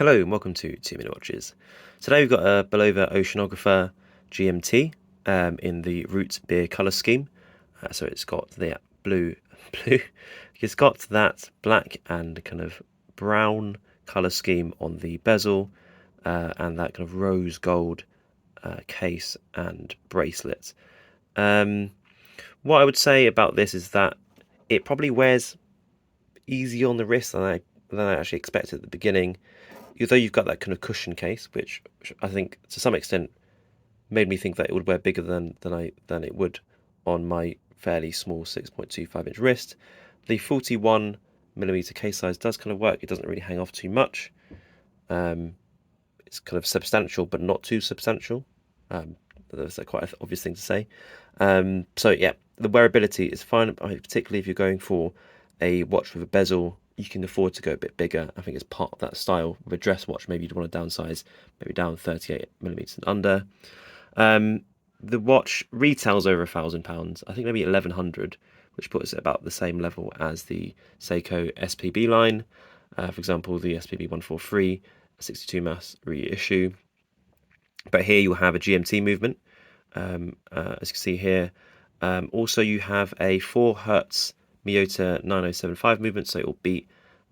Hello and welcome to 2 Minute Watches. Today we've got a BULOVA Oceanographer GMT in the Root Beer colour scheme. So it's got the blue, it's got that black and kind of brown colour scheme on the bezel and that kind of rose gold case and bracelet. What I would say about this is that it probably wears easier on the wrist than I actually expected at the beginning. Although you've got that kind of cushion case, which I think to some extent made me think that it would wear bigger than it would on my fairly small 6.25-inch wrist. The 41mm case size does kind of work. It doesn't really hang off too much. It's kind of substantial, but not too substantial. That's quite an obvious thing to say. So yeah, the wearability is fine, particularly if you're going for a watch with a bezel. You can afford to go a bit bigger. I think it's part of that style. With a dress watch, maybe you'd want to downsize, maybe down 38mm and under. The watch retails over £1,000. I think maybe 1,100, which puts it about the same level as the Seiko SPB line. For example, the SPB 143, a 62 mass reissue. But here you'll have a GMT movement, as you can see here. Also, you have a 4 Hz Miyota 9075 movement, so it will beat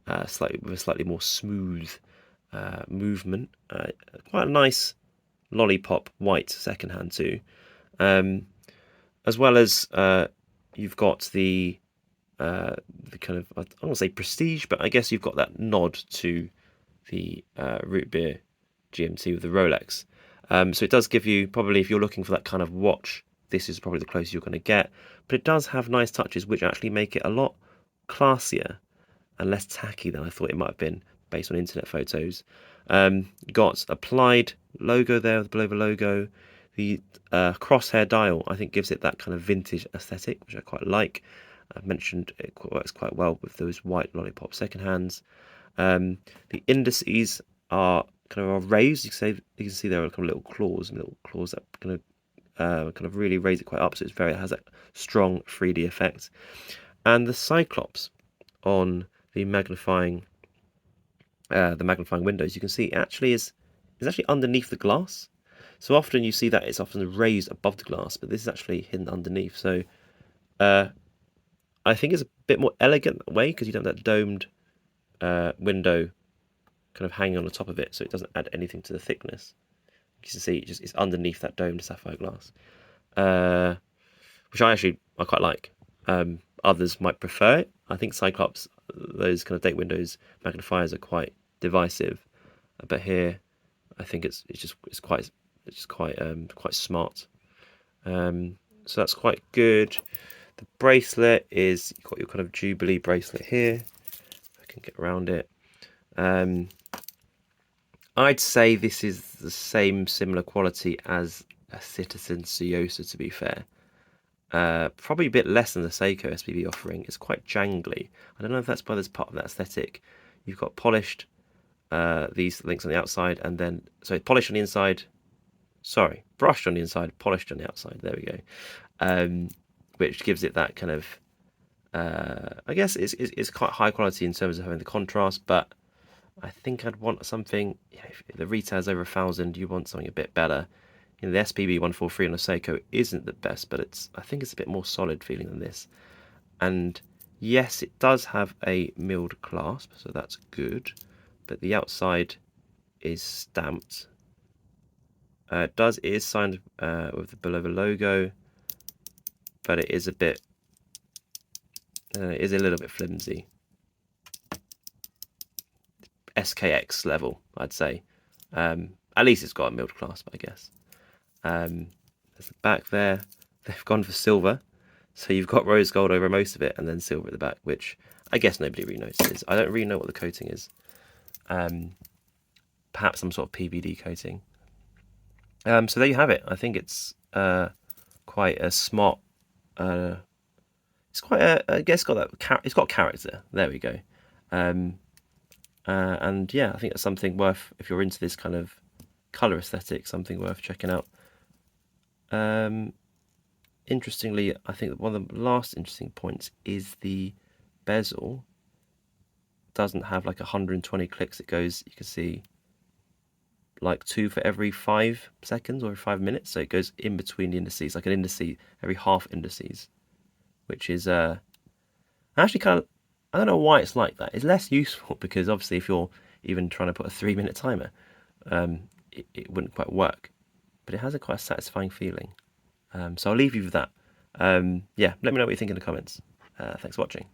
with a slightly more smooth movement. Quite a nice lollipop white second hand too, as well as you've got the kind of, I don't want to say prestige, but I guess you've got that nod to the Root Beer GMT with the Rolex. So it does give you, probably if you're looking for that kind of watch, this is probably the closest you're going to get. But it does have nice touches which actually make it a lot classier and less tacky than I thought it might have been based on internet photos. Got applied logo there, the BULOVA logo. The crosshair dial, I think, gives it that kind of vintage aesthetic, which I quite like. I've mentioned it works quite well with those white lollipop second hands. The indices are kind of raised. You can see there are kind of little claws that kind of really raise it quite up. So it has that strong 3D effect. And the Cyclops on the magnifying windows, you can see actually is actually underneath the glass. So often you see that it's often raised above the glass, but this is actually hidden underneath. So I think it's a bit more elegant that way because you don't have that domed window kind of hanging on the top of it, so it doesn't add anything to the thickness. You can see it's underneath that domed sapphire glass, which I quite like. Others might prefer it. I think Cyclops, those kind of date windows magnifiers are quite divisive, but here I think it's quite smart. So that's quite good. The bracelet is, you've got your kind of Jubilee bracelet here. If I can get around it. I'd say this is the similar quality as a Citizen Ciosa, to be fair. Probably a bit less than the Seiko SPB offering. It's quite jangly. I don't know if that's part of that aesthetic. You've got polished these links on the outside, and then polished on the inside. Sorry, brushed on the inside, polished on the outside. There we go. Which gives it that kind of. I guess it's quite high quality in terms of having the contrast, but I think I'd want something. If the retail's over 1,000, you want something a bit better. The SPB 143 on the Seiko isn't the best, but I think it's a bit more solid feeling than this. And yes, it does have a milled clasp, so that's good. But the outside is stamped. It is signed with the BULOVA logo, but it is a little bit flimsy. SKX level, I'd say. At least it's got a milled clasp, I guess. There's the back there. They've gone for silver, so you've got rose gold over most of it, and then silver at the back, which I guess nobody really notices. I don't really know what the coating is. Perhaps some sort of PVD coating. So there you have it. I think it's quite a smart. It's quite I guess it's got character. There we go. And yeah, I think that's something worth, if you're into this kind of colour aesthetic, something worth checking out. Interestingly, I think one of the last interesting points is the bezel doesn't have like 120 clicks. It goes, you can see, like 2 for every 5 seconds or 5 minutes, so it goes in between the indices, like an indice every half indices, which is actually kind of, I don't know why it's like that. It's less useful because obviously if you're even trying to put a 3-minute timer, it wouldn't quite work, but it has a quite satisfying feeling. So I'll leave you with that. Yeah, let me know what you think in the comments. Thanks for watching.